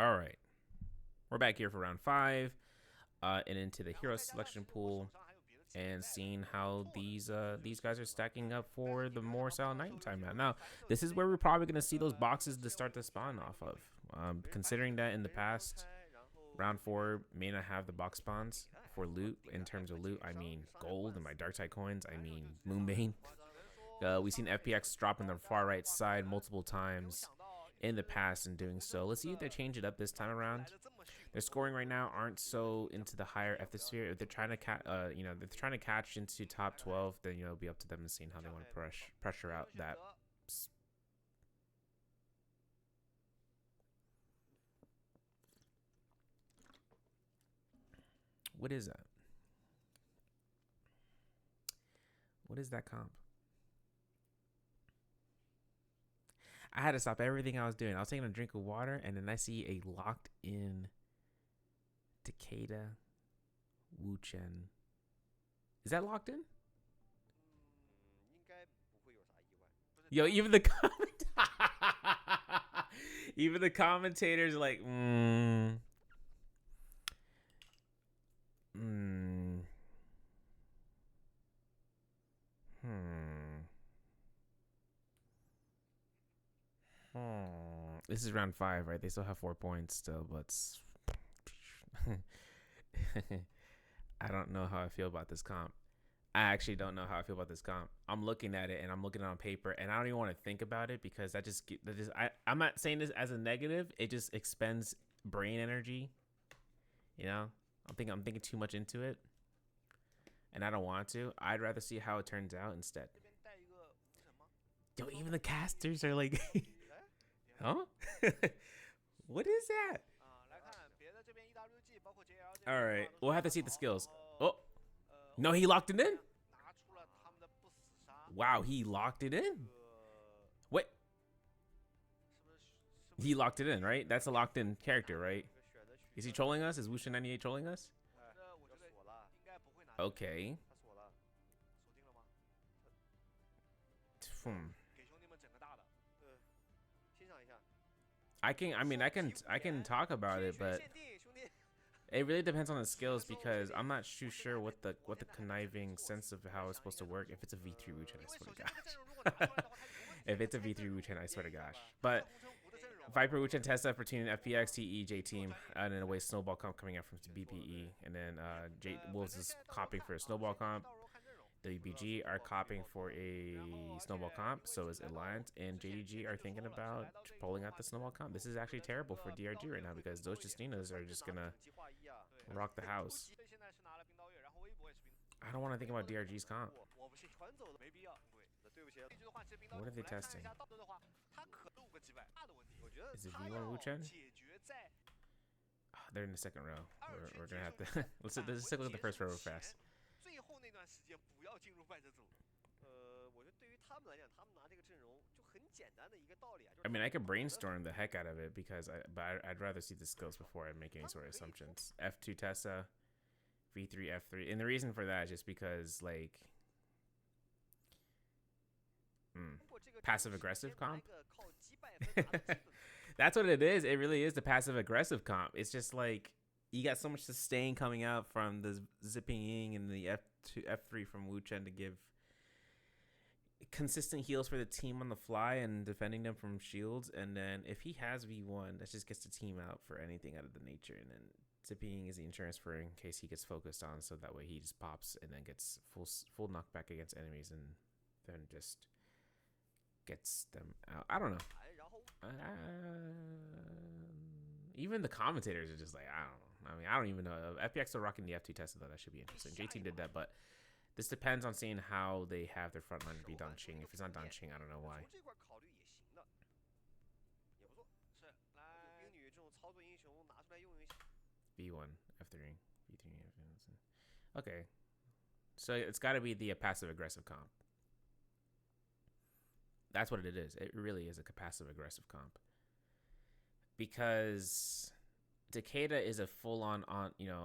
All right, we're back here for round 5, and into the hero selection pool, and seeing how these guys are stacking up for the more silent nighttime map. Now, this is where we're probably going to see those boxes to start to spawn off of. Considering that in the past, round 4 may not have the box spawns for loot. In terms of loot, I mean gold and my dark side coins. I mean Moonbane. We've seen FPX drop on the far right side multiple times in the past in doing so. Let's see if they change it up this time around. Their scoring right now aren't so into the higher F-sphere. If they're trying to they're trying to catch into top 12, then it'll be up to them and seeing how they want to pressure out that. What is that? What is that comp? I had to stop everything I was doing. I was taking a drink of water, and then I see a locked in Takeda Wu Chen. Is that locked in? Yo, even the even the commentators are like, This is round 5, right? They still have 4 points still, but I don't know how I feel about this comp. I actually don't know how I feel about this comp. I'm looking at it and I'm looking at it on paper, and I don't even want to think about it because I'm not saying this as a negative. It just expends brain energy. You know, I'm thinking too much into it, and I don't want to. I'd rather see how it turns out instead. Yo, even the casters are like, huh? What is that? All right, we'll have to see the skills. Oh, no, he locked it in. Wow, he locked it in. Wait, he locked it in, right? That's a locked in character, right? Is he trolling us? Is Wushin 98 trolling us? Okay. I can talk about it, but it really depends on the skills because I'm not too sure what the conniving sense of how it's supposed to work. If it's a V3 Wuchen, I swear to gosh. If it's a V3 Wuchen, I swear to gosh. But Viper Wuchen test up for tuning FPX, TE, J Team, and then away Snowball comp coming out from BPE, and then J Wolves is copying for a Snowball comp. WBG are copying for a Snowball comp, so is Alliance, and JDG are thinking about pulling out the Snowball comp. This is actually terrible for DRG right now because those Justinas are just gonna rock the house. I don't want to think about DRG's comp. What are they testing? Is it V1 Wuchen? Oh, they're in the second row. We're gonna have to let's just take a look at the first row real fast. I mean, I could brainstorm the heck out of it because I'd rather see the skills before I make any sort of assumptions. F2 Tessa, V3 F3, and the reason for that is just because like passive aggressive comp. That's what it is. It really is the passive aggressive comp. It's just like you got so much sustain coming out from the Zipping Ying and the F2 F3 from Wu Chen to give consistent heals for the team on the fly and defending them from shields. And then if he has V1, that just gets the team out for anything out of the nature. And then Zipping is the insurance for in case he gets focused on, so that way he just pops and then gets full knockback against enemies and then just gets them out. I don't know. Even the commentators are just like, I don't know. I mean, I don't even know. FPX are rocking the F2 test, though. That should be interesting. JT did that, but this depends on seeing how they have their front line be Danqing. If it's not Danqing, I don't know why. V1, F3, V3, F3. Okay. So it's got to be the passive aggressive comp. That's what it is. It really is a passive aggressive comp. Because Takeda is a full-on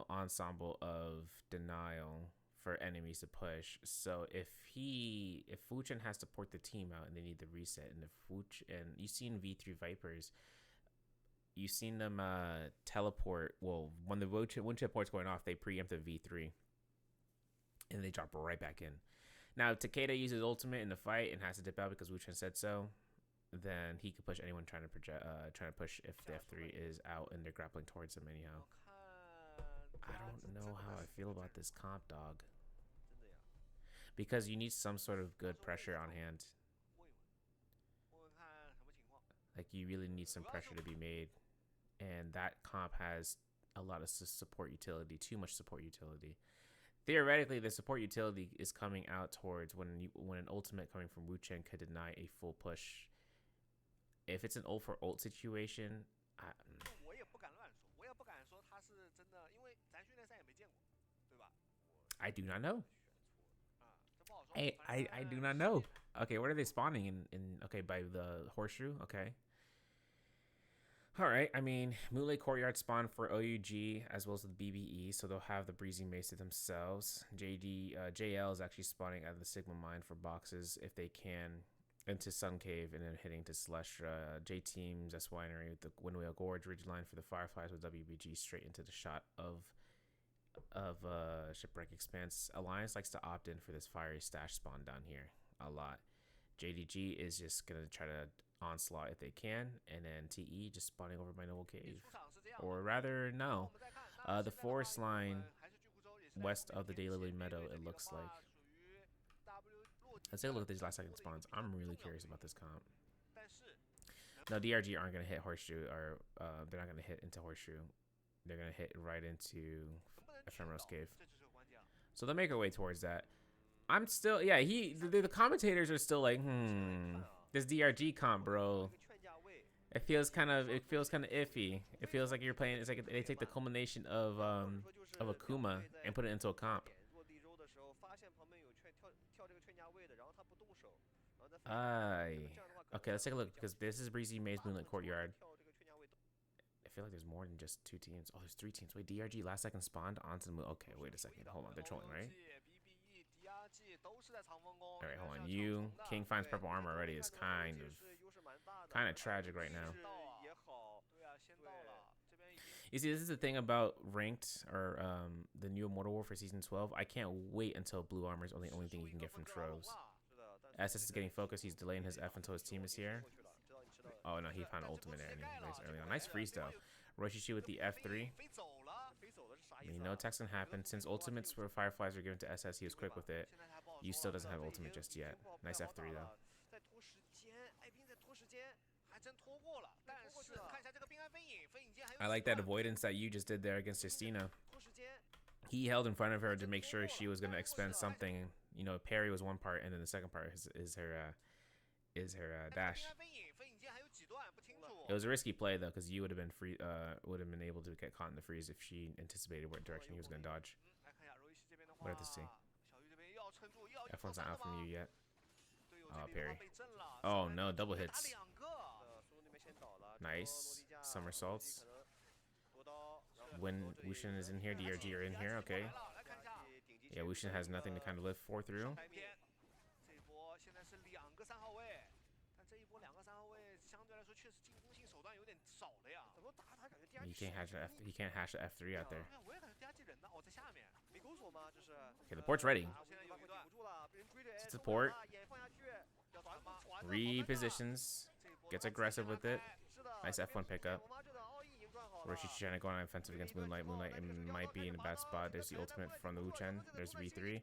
ensemble of denial for enemies to push. So if Fuchen has to port the team out and they need the reset, and if and you've seen V3 Vipers, you've seen them teleport. Well, when the wind chip port's going off, they preempt the V3 and they drop right back in. Now, if Takeda uses ultimate in the fight and has to dip out because Wu-Chen said so, then he could push anyone trying to push if the F3 is out and they're grappling towards him anyhow. I don't know how I feel about this comp, dog. Because you need some sort of good pressure on hand. Like, you really need some pressure to be made. And that comp has a lot of support utility, too much support utility. Theoretically, the support utility is coming out towards when an ultimate coming from Wu-Chen could deny a full push. If it's an ult for ult situation, I do not know. I do not know. Okay, what are they spawning in okay, by the horseshoe? Okay. All right. I mean, Moonlight Courtyard spawn for OUG as well as the BBE, so they'll have the Breezy Mace to themselves. JL is actually spawning at the Sigma Mine for boxes if they can into Sun Cave and then hitting to Celestra. J Teams, S Winery with the Windwhale Gorge Ridgeline for the Fireflies with WBG straight into the shot of Shipwreck Expanse. Alliance likes to opt in for this fiery stash spawn down here a lot. JDG is just gonna try to onslaught if they can, and then TE just spawning over by Noble Cave, or rather no, the forest line west of the Daylily Meadow. It looks like. Let's take a look at these last second spawns. I'm really curious about this comp. No, DRG aren't gonna hit Horseshoe, or they're not gonna hit into Horseshoe. They're gonna hit right into Ephemeral's Cave. So they'll make our way towards that. I'm still, yeah. The commentators are still like, this DRG comp, bro. It feels kind of iffy. It feels like you're playing. It's like they take the culmination of Akuma and put it into a comp. Okay, let's take a look because this is Breezy Maze Moonlit Courtyard. I feel like there's more than just two teams. Oh, there's three teams. Wait, DRG last second spawned onto the moon. Okay, wait a second. Hold on, they're trolling, right? All right, hold on. You King finds purple armor already is kind of tragic right now. You see, this is the thing about ranked or the new Immortal War for season 12. I can't wait until blue armor is the only thing you can get from Troves. SS is getting focused. He's delaying his F until his team is here. Oh no, he found ultimate anyways early on. Nice freeze though. Roshishi with the F3. I mean, no text can happen. Since ultimates for Fireflies are given to SS, he was quick with it. You still doesn't have ultimate just yet. Nice F3 though. I like that avoidance that you just did there against Justina. He held in front of her to make sure she was going to expend something. You know, parry was one part, and then the second part is her dash. It was a risky play though, because you would have been able to get caught in the freeze if she anticipated what direction he was going to dodge. What did this see? F1's not out from you yet. Oh, parry. Oh no, double hits. Nice somersaults. When Wushin is in here, DRG are in here. Okay. Yeah, Wushin has nothing to kind of live through. He can't hash the F3 out there. Okay, the port's ready. Support. Repositions. Gets aggressive with it. Nice F1 pickup. Roshi's trying to go on offensive against Moonlight. Moonlight might be in a bad spot. There's the ultimate from the Wu-Chen. There's V3.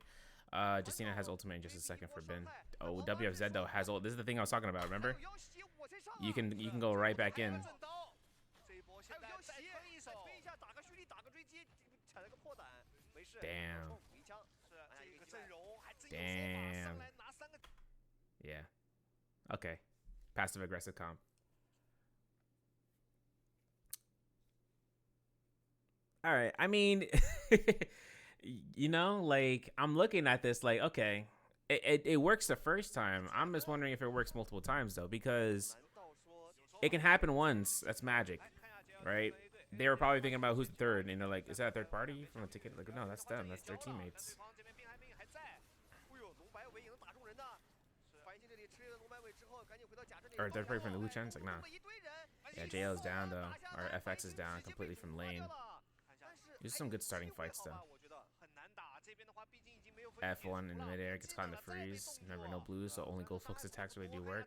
Justina has ultimate in just a second for Ben. Oh, WFZ though has ult. This is the thing I was talking about, remember? You can go right back in. Damn. Damn. Yeah. Okay. Passive aggressive comp. All right. I mean, you know, like I'm looking at this like, okay, it works the first time. I'm just wondering if it works multiple times though, because it can happen once. That's magic, right? They were probably thinking about who's the third, and they're like, is that a third party from a ticket? Like, no, that's them. That's their teammates. Or third party from the Wu-Chen? It's like, nah. Yeah, JL's down though. Or FX is down completely from lane. These are some good starting fights though. F1 in midair gets caught in the freeze. Remember, no blues, so only gold focus attacks really do work.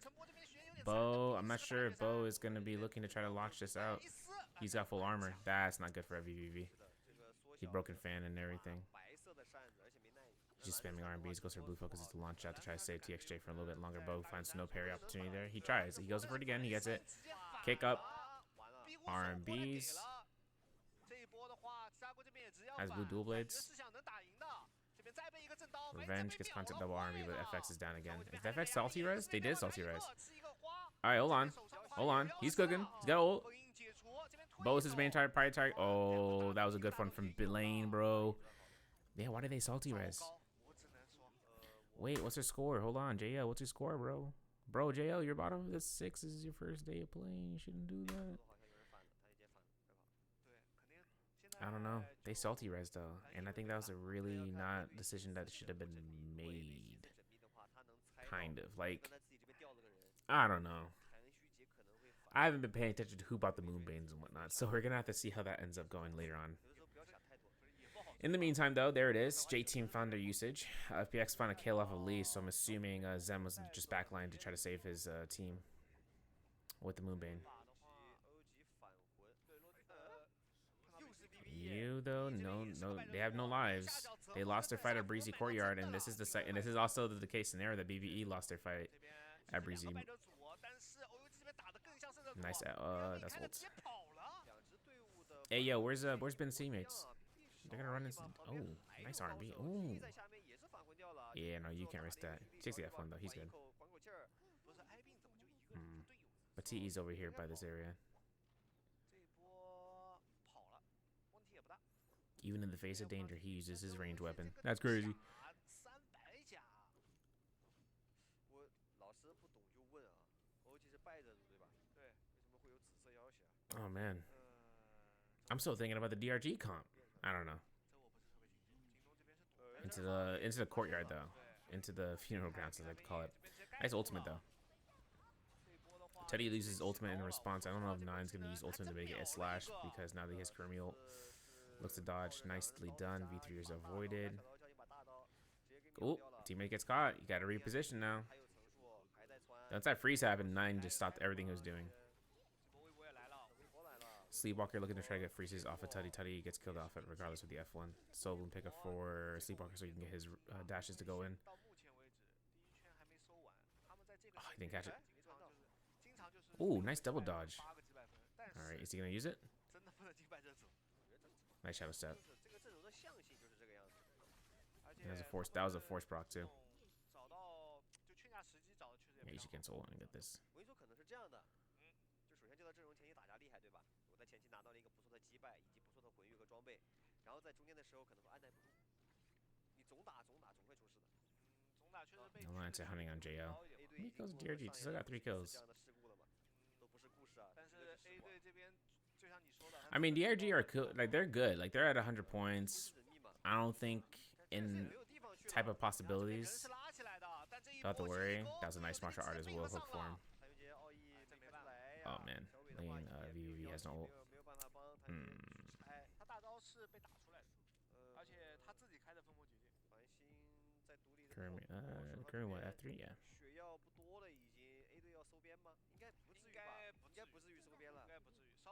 Bo, I'm not sure if Bo is going to be looking to try to launch this out. He's got full armor. That's not good for a VVV. He broken fan and everything. He's just spamming R&Bs, goes for blue focuses to launch out to try to save TXJ for a little bit longer. Bo finds no parry opportunity there. He tries. He goes for it again. He gets it. Kick up. R&Bs. Has blue dual blades. Revenge gets content double R&B, but FX is down again. Is FX salty res? They did salty res. Alright, hold on. Hold on. He's cooking. He's got ult. Bo is his main target, prior target. Oh, that was a good one from Lane, bro. Yeah, why did they salty res? Wait, what's their score? Hold on, JL, what's your score, bro? Bro, JL, you're bottom of the 6. This is your first day of playing. You shouldn't do that. I don't know. They salty res though, and I think that was a really not decision that should have been made. Kind of like, I don't know. I haven't been paying attention to who bought the Moonbanes and whatnot, so we're gonna have to see how that ends up going later on. In the meantime, though, there it is. J-Team found their usage. FPX found a kill off of Lee, so I'm assuming Zem was just backline to try to save his team with the Moonbane. You though, no, they have no lives. They lost their fight at Breezy Courtyard, and this is the and this is also the case scenario that BVE lost their fight at Breezy. Nice, that's ult. Hey yo, where's Ben's teammates? They're gonna run into. Oh, nice R&B. Ooh. Yeah, no, you can't risk that. 60 F1 though, he's good. But TE's over here by this area. Even in the face of danger, he uses his ranged weapon. That's crazy. Oh man, I'm still thinking about the DRG comp. I don't know. Into the courtyard though, into the funeral grounds, as I like to call it. Nice ultimate though. Teddy uses ultimate in response. I don't know if Nine's gonna use ultimate to make it a slash because now that he has Kermie ult. Looks to dodge. Nicely done. V3 is avoided. Oh, teammate gets caught. You got to reposition now. Once that freeze happened, 9 just stopped everything he was doing. Sleepwalker looking to try to get freezes off of Tutty. Tutty gets killed off it regardless of the F1. Solo pick up for Sleepwalker so he can get his dashes to go in. Oh, he didn't catch it. Ooh, nice double dodge. Alright, is he going to use it? Nice shadow step. That was a force proc too. Yeah, you should cancel and get this. Alliance are hunting on JL. How many kills DRG? Still got 3 kills. I mean, DRG are cool. Like, they're good. Like, they're at 100 points. I don't think in type of possibilities. Don't have to worry. That was a nice martial art as well. Hook for him. Oh, man. Lane VVV has no ult. Current what? F3? Yeah.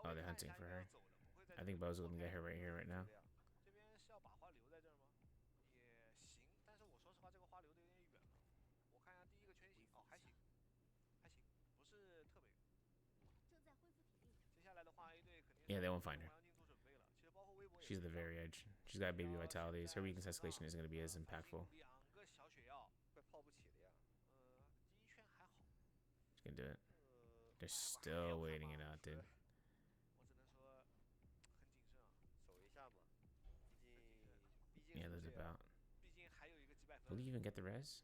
Oh, they're hunting for her. I think Bo's gonna get her right here, right now. Yeah, they won't find her. She's at the very edge. She's got baby vitalities. Her weakness escalation isn't going to be as impactful. She can do it. They're still waiting it out, dude. Yeah, there's about. Will he even get the res?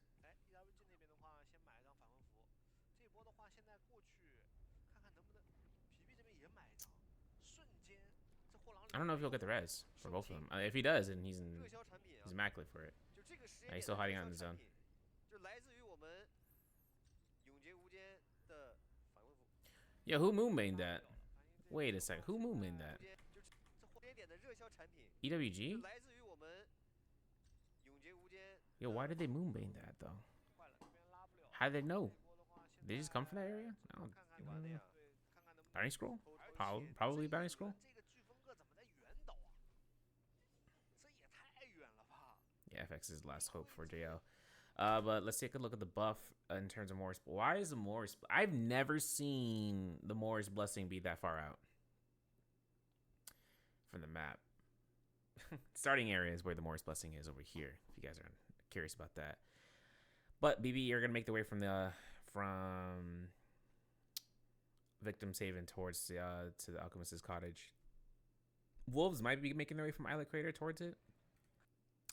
I don't know if he'll get the res for both of them. If he does, then he's immaculate for it. He's still hiding out in the zone. Yeah, who moonbaned that? Wait a second. Who moonbanged that? EWG? Yo, why did they moonbang that though? How did they know? Did they just come from that area? No. Bounty scroll? Probably bounty scroll. Yeah, FX is last hope for JL. But let's take a look at the buff in terms of Morris. Why is the Morris? I've never seen the Morris Blessing be that far out from the map. Starting area is where the Morris Blessing is over here. If you guys are curious about that. But BB, you're gonna make the way from Victim's Haven towards to the Alchemist's Cottage. Wolves might be making their way from Islet Crater towards it.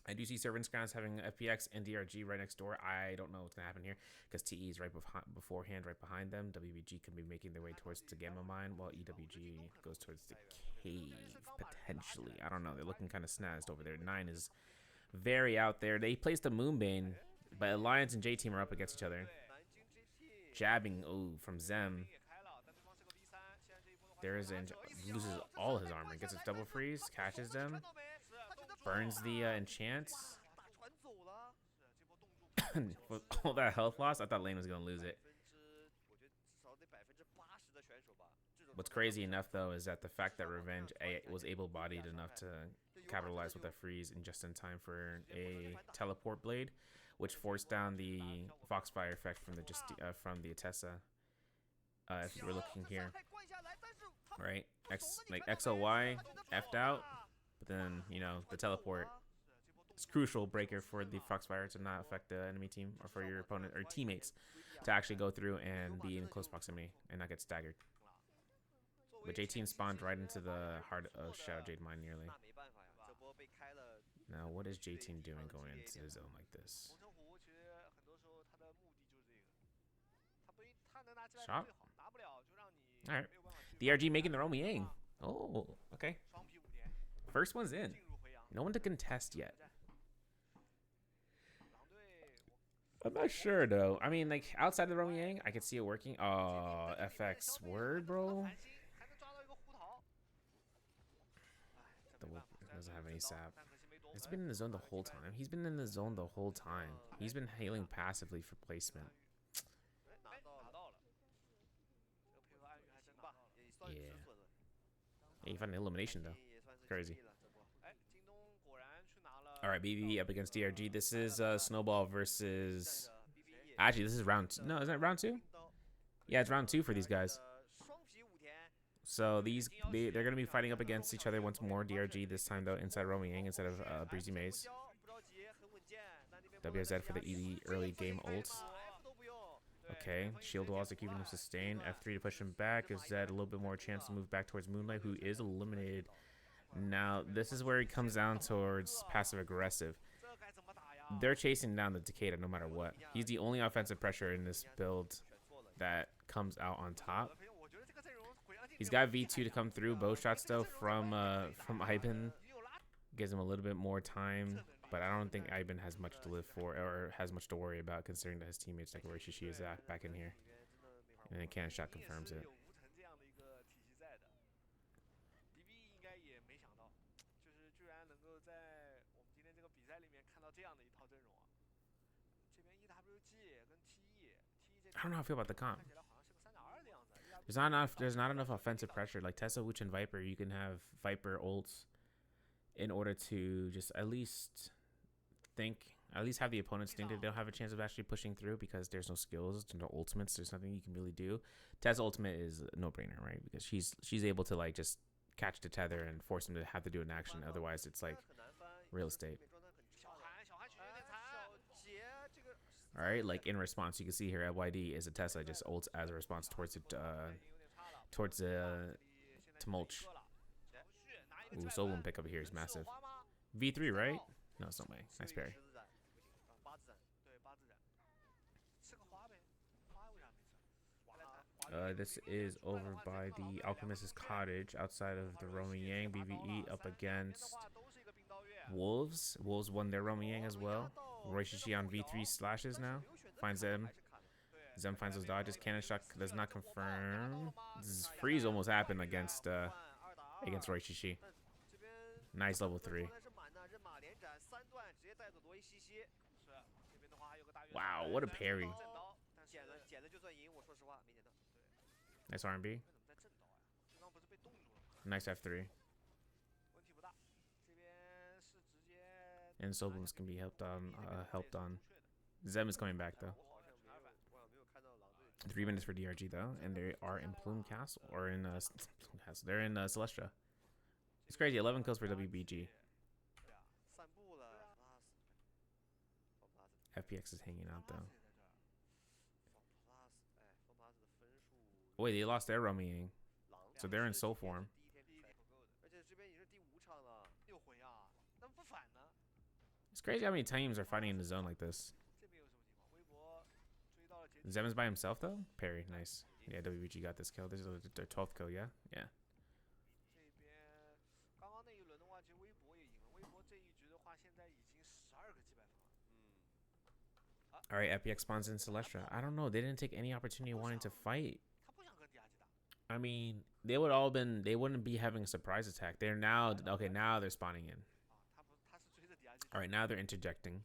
I do see Servants Grounds having FPX and DRG right next door. I don't know what's going to happen here because TE is right beforehand, right behind them. WBG can be making their way towards the Gamma Mine while EWG goes towards the cave, potentially. I don't know. They're looking kind of snazzed over there. 9 is very out there. They placed a Moonbane, but Alliance and J-Team are up against each other. Jabbing, from Zem. There is loses all his armor. Gets a double freeze, catches them. Burns the enchant. With all that health loss, I thought Lane was going to lose it. What's crazy enough, though, is that the fact that Revenge was able-bodied enough to capitalize with that freeze and just in time for a teleport blade, which forced down the Foxfire effect from the Atessa. If we're looking here, right? XOY F'd out. But then, the teleport is crucial breaker for the Foxfire to not affect the enemy team or for your opponent or teammates to actually go through and be in close proximity and not get staggered. But J-Team spawned right into the heart of Shadow Jade Mine nearly. Now, what is J-Team doing going into the zone like this? Shot? Alright. DRG making their own Yang. Oh, okay. First one's in. No one to contest yet. I'm not sure, though. I mean, like, outside the Romy Yang, I could see it working. Oh, FX. Word, bro. Doesn't have any sap. He's been in the zone the whole time. He's been in the zone the whole time. He's been hailing passively for placement. Yeah. Yeah, you found an elimination, though. Crazy. All right, BBB up against DRG. This is Snowball versus... Actually, this is round 2. No, is that round 2? Yeah, it's round 2 for these guys. So they're going to be fighting up against each other once more. DRG this time, though, inside Romy Yang instead of Breezy Maze. WZ for the early game ult. Okay, shield walls are keeping him sustained. F3 to push him back. Gives Zed a little bit more chance to move back towards Moonlight, who is eliminated. Now, this is where he comes down towards passive-aggressive. They're chasing down the Takeda no matter what. He's the only offensive pressure in this build that comes out on top. He's got V2 to come through. Bow shots, though, from Iben. Gives him a little bit more time. But I don't think Iben has much to live for or has much to worry about considering that his teammates like where Shishi is at back in here. And then Cannon Shot confirms it. I don't know how I feel about the comp. There's not enough offensive pressure. Like Tessa, Witch, and Viper, you can have Viper ults in order to just at least have the opponents think that they'll have a chance of actually pushing through because there's no skills, no ultimates, there's nothing you can really do. Tessa's ultimate is a no-brainer, right? Because she's able to like just catch the tether and force him to have to do an action. Otherwise, it's like real estate. All right, like in response, you can see here at YD is a Tessa just ults as a response towards the mulch. Ooh, Soulbloom pickup here is massive. V3, right? No, it's no way. Nice parry. This is over by the Alchemist's Cottage outside of the Romy Yang. BVE up against Wolves. Wolves won their Romy Yang as well. Roishishi on V3 slashes now. Finds them. Zem finds those dodges. Cannon shot does not confirm. This freeze almost happened against Roishishi. Nice level 3. Wow, what a parry. Nice R&B. Nice F3. And Sobums can be helped on. Zem is coming back though. 3 minutes for DRG though, and they are in Plume Castle or in Plume Castle. They're in Celestia. It's crazy. 11 kills for WBG. FPX is hanging out though. Wait, they lost their Romiang, so they're in soul form. It's crazy how many teams are fighting in the zone like this. Zem is by himself though. Parry, nice. Yeah, WBG got this kill. This is their 12th kill. Yeah, yeah. All right, FPX spawns in Celestia. I don't know. They didn't take any opportunity wanting to fight. I mean, they wouldn't be having a surprise attack. They're now okay. Now they're spawning in. All right, now they're interjecting.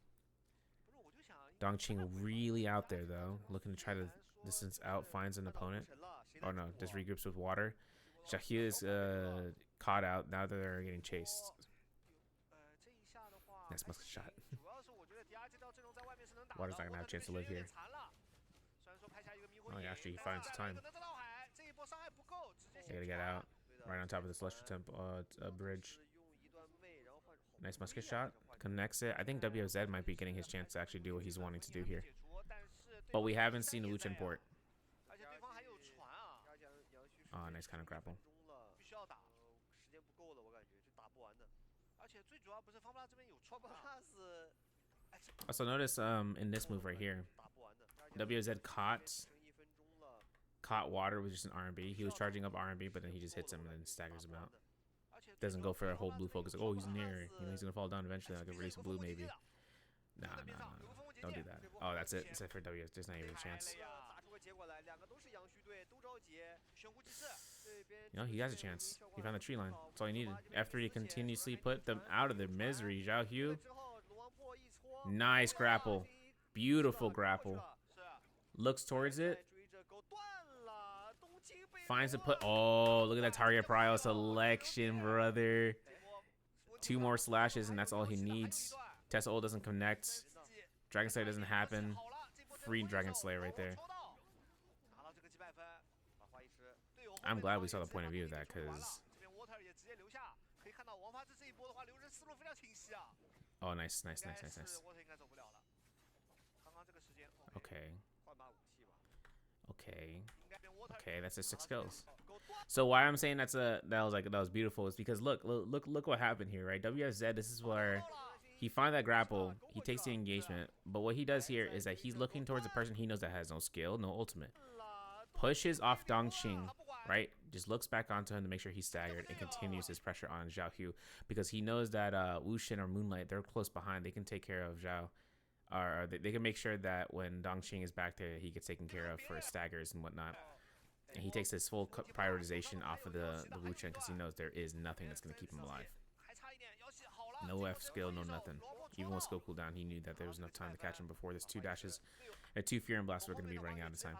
Dongqing really out there though, looking to try to distance out, finds an opponent. Oh no, just regroups with water. Xiaohu is caught out. Now they're getting chased. Nice muscle shot. Water's not gonna have a chance to live here. Oh, actually, he finds the time. They gotta get out. Right on top of the Celestial Temple bridge. Nice musket shot. Connects it. I think WZ might be getting his chance to actually do what he's wanting to do here. But we haven't seen the Wuchen port. Oh, nice kind of grapple. Also notice in this move right here, WZ caught water with just an R&B. He was charging up R&B, but then he just hits him and then staggers him out. Doesn't go for a whole blue focus. Like, oh, he's near. You know, he's gonna fall down eventually. I can release a blue maybe. Nah. Don't do that. Oh, that's it. Except for WZ, there's not even a chance. You know, he has a chance. He found the tree line. That's all he needed. F3 to continuously put them out of their misery. Xiaohu. Nice grapple. Beautiful grapple. Looks towards it. Finds a put. Oh, look at that target prio selection, brother. 2 more slashes, and that's all he needs. Tesla ult doesn't connect. Dragon Slayer doesn't happen. Free Dragon Slayer right there. I'm glad we saw the point of view of that, because... Oh, nice. Okay, that's just 6 kills. So why I'm saying that was beautiful is because look what happened here, right? WSZ, this is where he finds that grapple, he takes the engagement, but what he does here is that he's looking towards a person he knows that has no skill, no ultimate. Pushes off Dongqing, right? Just looks back onto him to make sure he's staggered and continues his pressure on Xiaohu because he knows that Wuxin or Moonlight, they're close behind. They can take care of Zhao. Or they can make sure that when Dongqing is back there, he gets taken care of for staggers and whatnot. And he takes his full prioritization off of the Wuchen because he knows there is nothing that's going to keep him alive. No F skill, no nothing. Even with skill cooldown, he knew that there was enough time to catch him before this 2 dashes and 2 Fear and Blasts were going to be running out of time.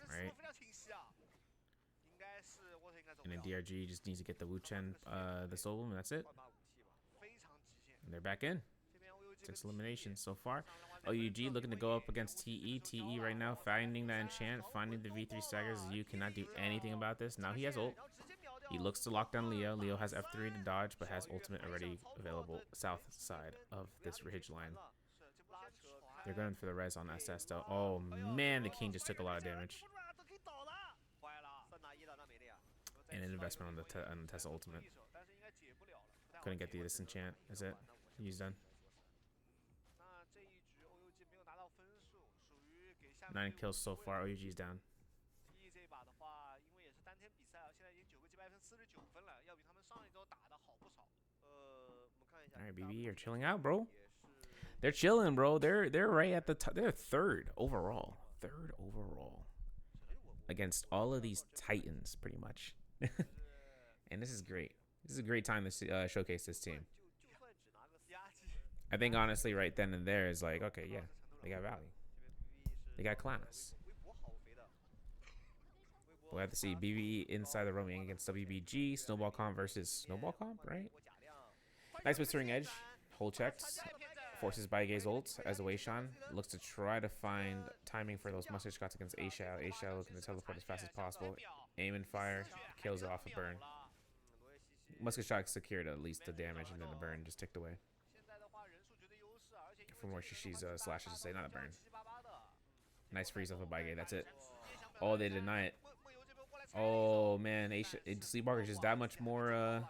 Right. And then DRG just needs to get the Wuchen, the Soul Bloom, and that's it. And they're back in. 6 eliminations so far. OUG looking to go up against TE. TE right now finding that enchant, finding the V3 staggers. You cannot do anything about this. Now he has ult. He looks to lock down Leo. Leo has F3 to dodge, but has ultimate already available south side of this ridge line. They're going for the res on SS though. Oh man, the king just took a lot of damage. And an investment on the Tesla ultimate. Couldn't get the disenchant. Is it? He's done. 9 kills so far. OUG's down. Alright, BB, you're chilling out, bro. They're chilling, bro. They're right at the top. They're third overall. Third overall against all of these titans, pretty much. And this is great. This is a great time to showcase this team. I think honestly, right then and there is like, okay, yeah, they got value, they got class. We'll have to see BBE inside the roaming against WBG. Snowball Comp versus Snowball Comp, right? Nice blistering edge. Hold checked. Forces Baigei's ult as a Weishan. Looks to try to find timing for those mustard shots against A Shao. A Shao looking to teleport as fast as possible. Aim and fire. Kills off a burn. Musket shot secured at least the damage, and then the burn just ticked away. From where she's slashes to say, not a burn. Nice freeze off of Baigei. That's it. Oh, they deny it. Oh man, Sleepwalker's just that much more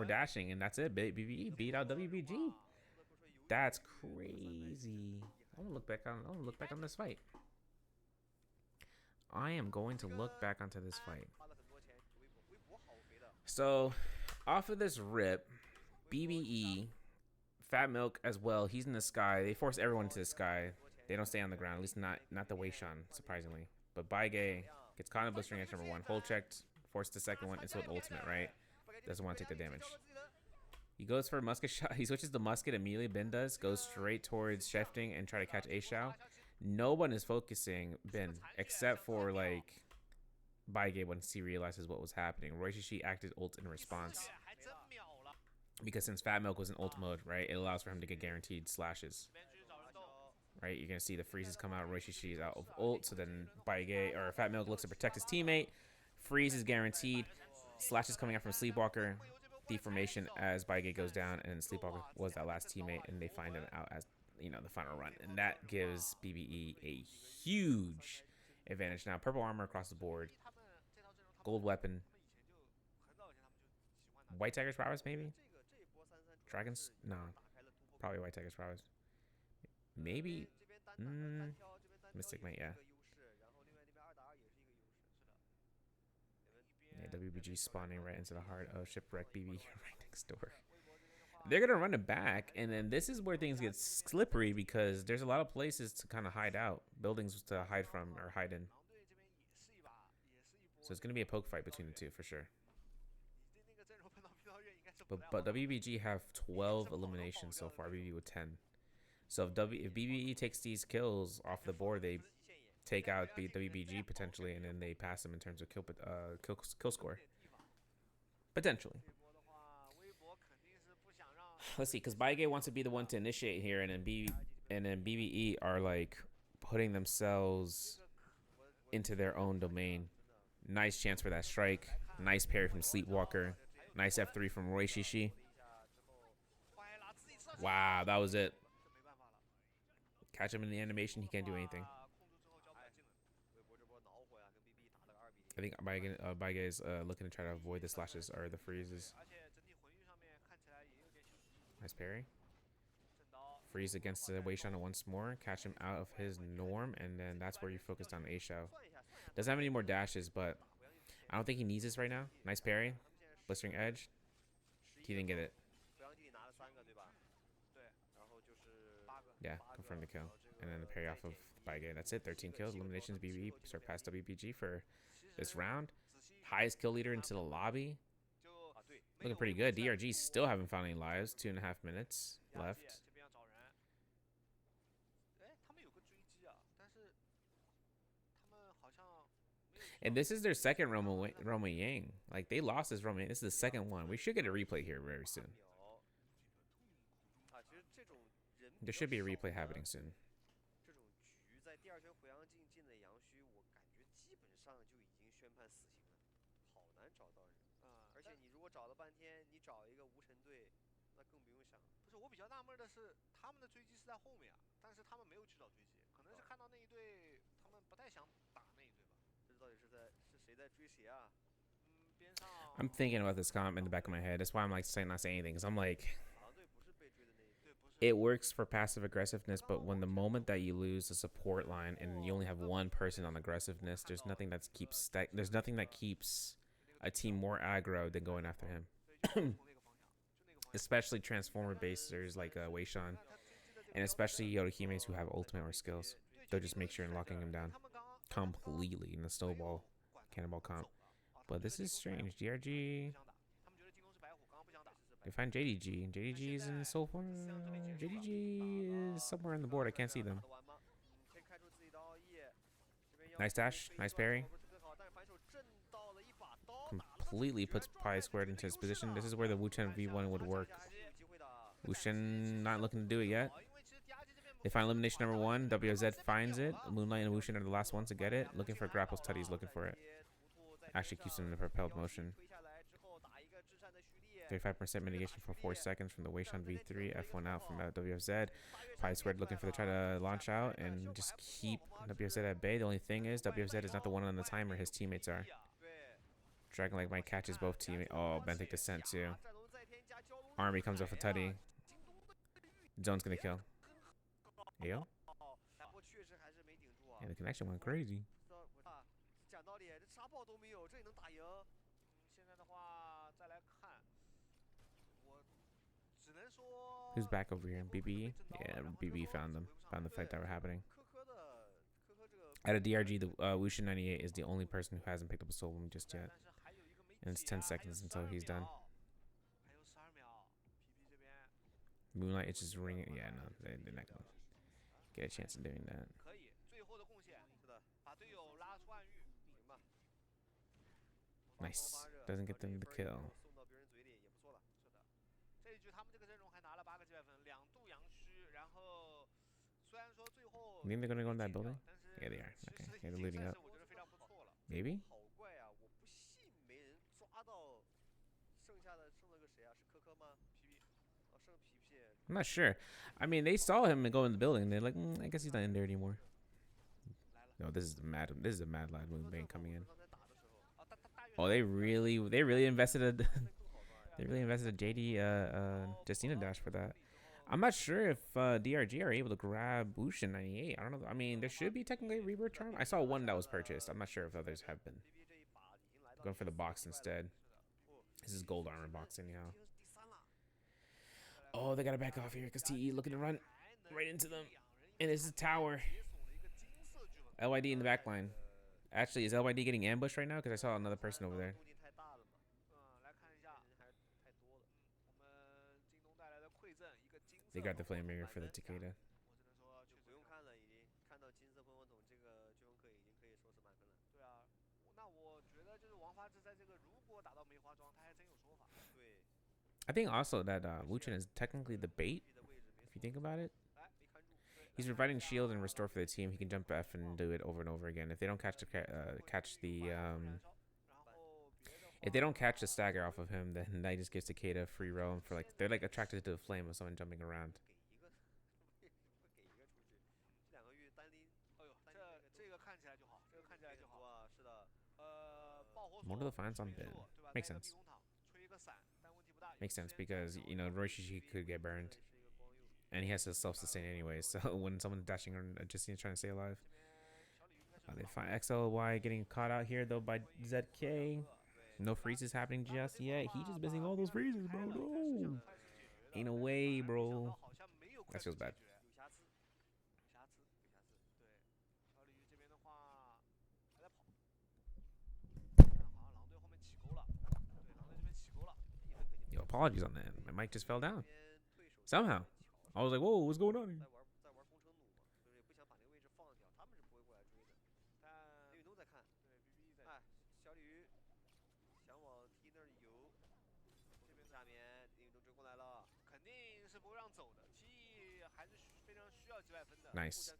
dashing, and that's it. BBE beat out WBG. That's crazy. I want to look back on this fight. I am going to look back onto this fight. So, off of this rip, BBE, Fat Milk as well. He's in the sky. They force everyone to the sky. They don't stay on the ground. At least not the Weishan, surprisingly. But Baigei gets caught in blistering edge number 1. Hold checked. Forced the second one into an ultimate, right? Doesn't want to take the damage. He goes for a musket shot. He switches the musket immediately. Ben does. Goes straight towards shifting and try to catch A Shao. No one is focusing Ben except for like Baigei once he realizes what was happening. Roy Shishi acted ult in response. Because since Fat Milk was in ult mode, right, it allows for him to get guaranteed slashes. Right, you're going to see the freezes come out. Roy Shishi is out of ult. So then Baigei, or Fat Milk looks to protect his teammate. Freeze is guaranteed. Slashes coming out from Sleepwalker. Deformation as Baigei goes down, and Sleepwalker was that last teammate, and they find him out as, you know, the final run. And that gives BBE a huge advantage. Now, purple armor across the board. Gold weapon. White Tiger's prowess, maybe? Dragons? No. Probably White Tiger's prowess. Maybe. Mystic Mate, yeah. Yeah, WBG spawning right into the heart of Shipwreck BB right next door. They're going to run it back, and then this is where things get slippery because there's a lot of places to kind of hide out. Buildings to hide from or hide in. So it's going to be a poke fight between the two for sure. But WBG have 12 eliminations so far, BB with 10. So if BBE takes these kills off the board, they take out WBG potentially, and then they pass them in terms of kill score. Potentially. Let's see, because Baigei wants to be the one to initiate here, and then BBE are like putting themselves into their own domain. Nice chance for that strike. Nice parry from Sleepwalker. Nice F3 from Roy Shishi. Wow, that was it. Catch him in the animation, he can't do anything. I think Baigei is looking to try to avoid the slashes or the freezes. Nice parry. Freeze against the Weishan once more. Catch him out of his norm, and then that's where you focused on A Shao. Doesn't have any more dashes, but I don't think he needs this right now. Nice parry. Blistering edge. He didn't get it. Yeah, confirm the kill. And then the parry off of Baigei. That's it. 13 kills. Eliminations. BBE surpassed WBG for this round. Highest kill leader into the lobby. Looking pretty good. DRG still haven't found any lives. 2.5 minutes left. And this is their second Roma Yang. Like, they lost this Roma Yang. This is the second one. We should get a replay here very soon. There should be a replay happening soon. I'm thinking about this comment in the back of my head. That's why I'm like not saying anything. Because I'm like, it works for passive aggressiveness, but when the moment that you lose the support line and you only have one person on aggressiveness, there's nothing that keeps a team more aggro than going after him. Especially transformer basers like Weishan. and especially Yodohimes who have ultimate or skills. They'll just make sure and locking him down completely in the snowball cannonball comp. But this is strange. DRG. They find JDG. JDG is in so far. JDG is somewhere on the board. I can't see them. Nice dash. Nice parry. Completely puts Pi squared into his position. This is where the Wu-Chen V1 would work. Wu-Shen not looking to do it yet. They find elimination number 1. WZ finds it. Moonlight and Wu-Shen are the last ones to get it. Looking for grapples. Tutty's looking for it. Actually keeps him in the propelled motion. 35% mitigation for 4 seconds from the Weishan V3. F1 out from WFZ. Pi squared looking for the try to launch out and just keep WFZ at bay. The only thing is WFZ is not the one on the timer. His teammates are. Dragonleg might catches both teammates. Oh, Benthic descent too. Army comes off a Tutty. Zone's gonna kill. Yo. Yeah, the connection went crazy. Who's back over here? BB? Yeah, BB found them. Found the fight that were happening. At a DRG, the Wushin 98 is the only person who hasn't picked up a soul wound just yet. And it's 10 seconds until he's done. Moonlight is just ringing. Yeah, no, they're not going to get a chance of doing that. Nice. Doesn't get them the kill. You think they're going to go in that building? Yeah, they are. Okay. Yeah, they're leading up. Maybe? I'm not sure. I mean, they saw him go in the building. They're like, I guess he's not in there anymore. No, this is a mad lad movement coming in. Oh, they really invested a they really invested a JD Justina dash for that. I'm not sure if DRG are able to grab Bushin 98. I don't know. I mean, there should be technically a rebirth charm. I saw one that was purchased. I'm not sure if others have been. Going for the box instead. This is gold armor box anyhow. Oh, they gotta back off here because TE looking to run right into them. And this is tower. LYD in the back line. Actually, is LYD getting ambushed right now? Because I saw another person over there. They got the Flambringer for the Takeda. I think also that Wu-Chen is technically the bait, if you think about it. He's providing shield and restore for the team. He can jump F and do it over and over again. If they don't catch the stagger off of him, then that just gives Takeda free roam for like they're like attracted to the flame of someone jumping around. More of the fines on Ben. Makes sense. Makes sense because you know Roshi could get burned, and he has to self-sustain anyway. So when someone's dashing on Justine trying to stay alive, they find XLY getting caught out here though by ZK. No freezes happening just yet. He just missing all those freezes, bro. No, ain't no way, bro. That feels bad. Yo, apologies on that. My mic just fell down. Somehow. I was like, whoa, what's going on here? Nice.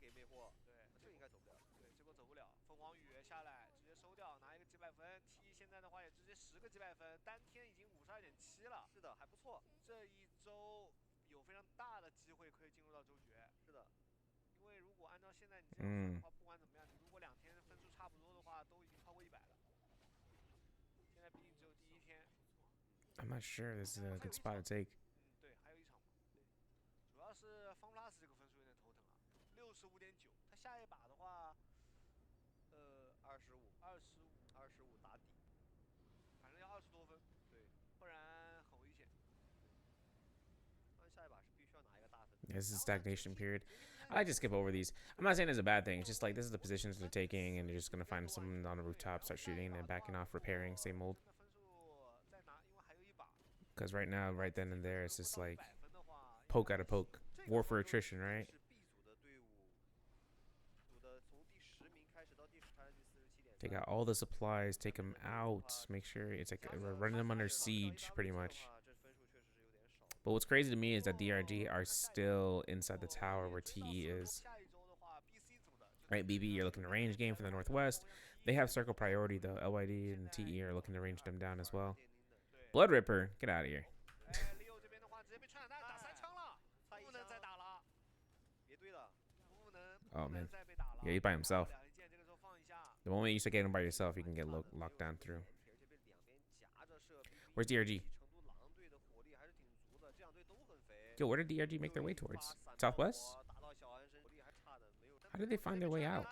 I'm not sure this is a good spot to take. Yeah, This is stagnation period. I like to skip over these. I'm not saying it's a bad thing. It's just like this is the positions they're taking, and you're just gonna find someone on the rooftop, start shooting, and backing off, repairing, same old. Because right now, right then and there, it's just like poke out of poke, war for attrition, right? Take out all the supplies, take them out, make sure it's like we're running them under siege, pretty much. But what's crazy to me is that DRG are still inside the tower where TE is. Right, BB, you're looking to range game for the Northwest. They have circle priority though. LYD and TE are looking to range them down as well. Blood Ripper, get out of here. Oh man, yeah, he's by himself. The moment you start getting him by yourself, you can get locked down through. Where's DRG? Yo, where did DRG make their way towards? Southwest? How did they find their way out?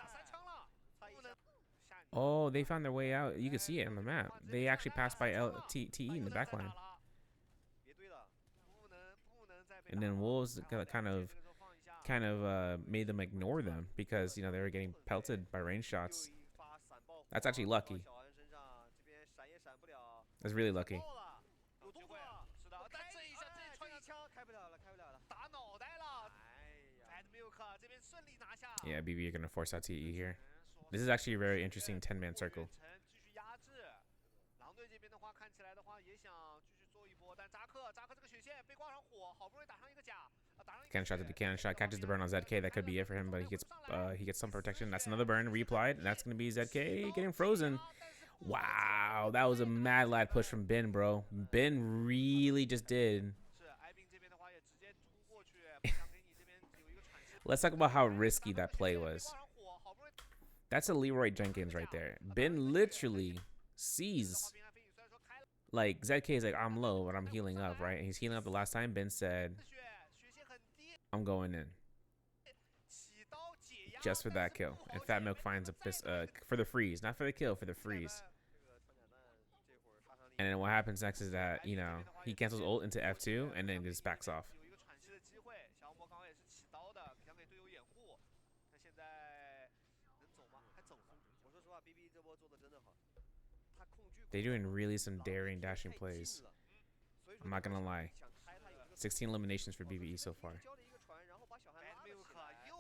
Oh, they found their way out. You can see it on the map. They actually passed by TE in the back line. And then Wolves kind of made them ignore them because, you know, they were getting pelted by range shots. That's actually lucky. That's really lucky. Yeah, BB, you're going to force out TE here. This is actually a very interesting 10-man circle. Cannon shot to the cannon shot, catches the burn on ZK. That could be it for him, but he gets some protection. That's another burn reapplied, and that's going to be ZK getting frozen. Wow, that was a mad lad push from Ben, bro. Ben really just did. Let's talk about how risky that play was. That's a Leroy Jenkins right there. Ben literally sees, like, ZK is like, I'm low, but I'm healing up, right? And he's healing up the last time. Ben said, I'm going in. Just for that kill. And Fat Milk finds a fist, for the freeze. Not for the kill, for the freeze. And then what happens next is that, you know, he cancels ult into F2 and then just backs off. They're doing really some daring, dashing plays. I'm not gonna lie. 16 eliminations for BBE so far.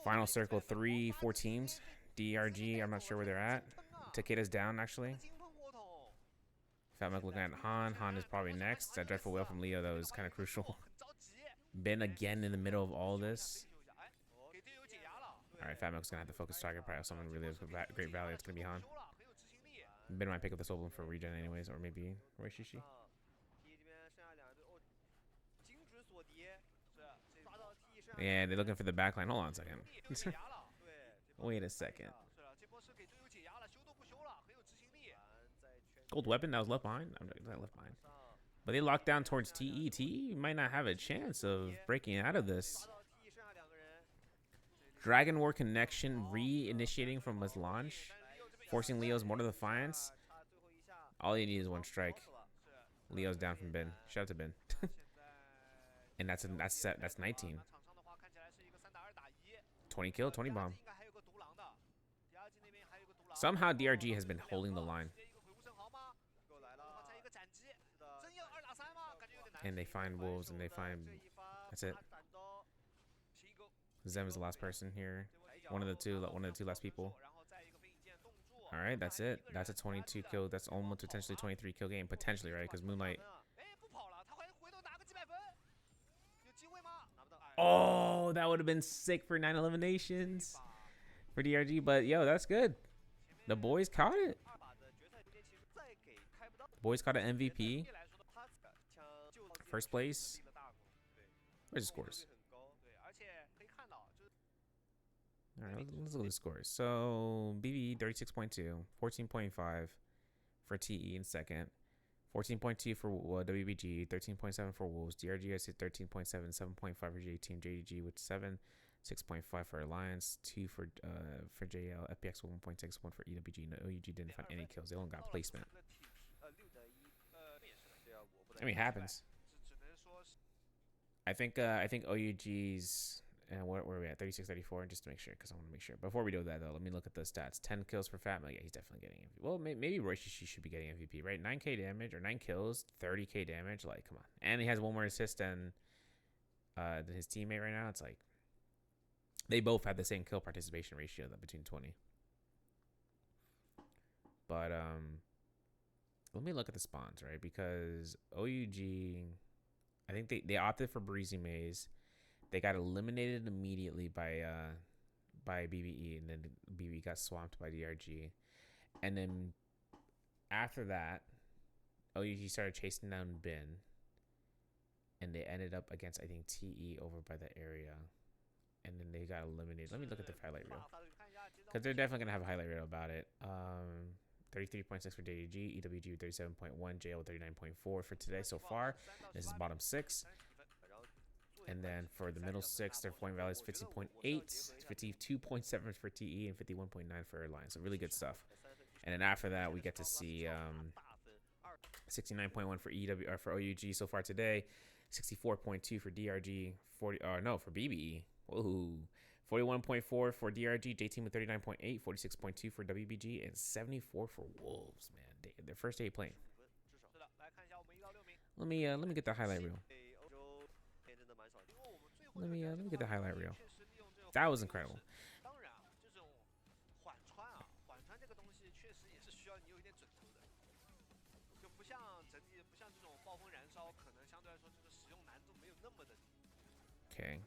Final circle, 4 teams. DRG, I'm not sure where they're at. Takeda's down, actually. Fat Milk looking at Han. Han is probably next. That dreadful whale from Leo, though, is kind of crucial. Ben again in the middle of all this. Alright, Fat Milk's gonna have to focus target. Probably have someone really has great value. It's gonna be Han. Ben might pick up the Soul Bloom for regen anyways, or maybe where's Shishi? Yeah, they're looking for the backline. Hold on a second. Wait a second. Gold weapon that was left behind? I'm not left behind. But they locked down towards TE. TE might not have a chance of breaking out of this. Dragon War connection re-initiating from his launch, forcing Leo's Mortal Defiance. All you need is one strike. Leo's down from Ben. Shout out to Ben. And that's 19. 20 kill, 20 bomb. Somehow DRG has been holding the line. And they find wolves and they find, that's it. Zem is the last person here. One of the two last people. All right, that's it. That's a 22 kill. That's almost potentially 23 kill game, potentially, right? Because Moonlight. Oh, that would have been sick for 9 eliminations for DRG. But yo, that's good. The boys caught it. The boys caught an MVP. First place. Where's the scores? All right, let's look at the scores. So BB 36.2, 14.5 for TE in second, 14.2 for WBG, 13.7 for Wolves. DRG has hit 13.7, 7.5 for J Team. JDG with 7, 6.5 for Alliance, 2 for JL. FPX 1.6, 1 for EWG. No, OUG didn't find any kills. They only got placement. I mean, it happens. I think OUG's And where are we at? 36, 34, just to make sure, because I want to make sure. Before we do that, though, let me look at the stats. 10 kills per Fat Mel. Yeah, he's definitely getting MVP. Well, maybe Royce should be getting MVP, right? 9k damage, or 9 kills, 30k damage. Like, come on. And he has one more assist than his teammate right now. It's like, they both had the same kill participation ratio, though, between 20. But, let me look at the spawns, right? Because OUG, I think they opted for Breezy Maze. They got eliminated immediately by BBE, and then BBE got swamped by DRG. And then after that, OUG started chasing down Bin, and they ended up against, I think, TE over by the area. And then they got eliminated. Let me look at the highlight reel, because they're definitely going to have a highlight reel about it. 33.6 for DDG, EWG 37.1, JL 39.4 for today so far. This is bottom 6. And then for the middle 6, their point value is 50.8, 52.7 for TE, and 51.9 for Alliance. So really good stuff. And then after that, we get to see 69.1 for for OUG so far today, 64.2 for DRG, for BBE. Whoa. 41.4 for DRG, J-Team with 39.8, 46.2 for WBG, and 74 for Wolves, man. Their first day playing. Let me get the highlight reel. Let me get the highlight reel. That was incredible. Okay.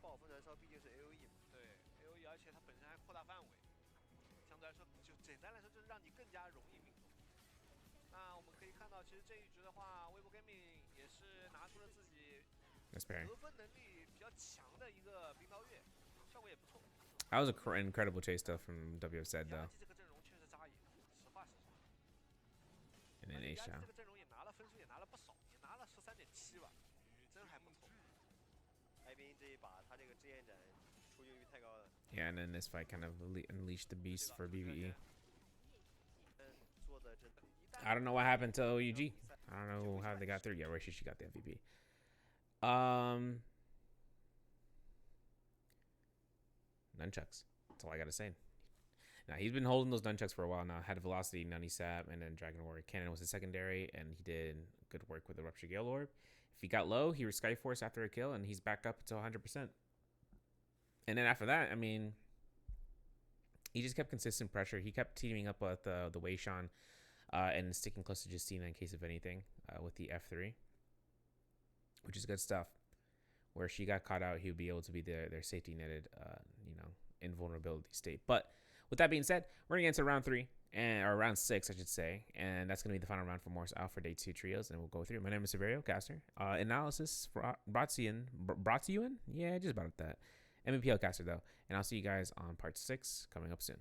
That's fair. That was an incredible chase stuff from WFZ though. And then Aisha. Yeah, and then this fight kind of unleashed the beast for BBE. I don't know what happened to OUG. I don't know how they got through. Yeah, Rishi, she got the MVP. Nunchucks. That's all I gotta say. Now he's been holding those nunchucks for a while now. Had Velocity, Nunny Sap, and then Dragon Warrior Cannon was his secondary, and he did good work with the Rupture Gale Orb. If he got low, he was Skyforce after a kill, and he's back up to 100%. And then after that, I mean, he just kept consistent pressure. He kept teaming up with the Wei Shan and sticking close to Justina in case of anything with the F3, which is good stuff. Where she got caught out, he would be able to be their safety netted, invulnerability state. But with that being said, we're going to get into round 3, or round 6, I should say. And that's going to be the final round for Morris Alpha Day 2 trios. And we'll go through. My name is Severio Caster. Analysis brought to you in? Yeah, just about that. NBPL Caster, though. And I'll see you guys on part 6 coming up soon.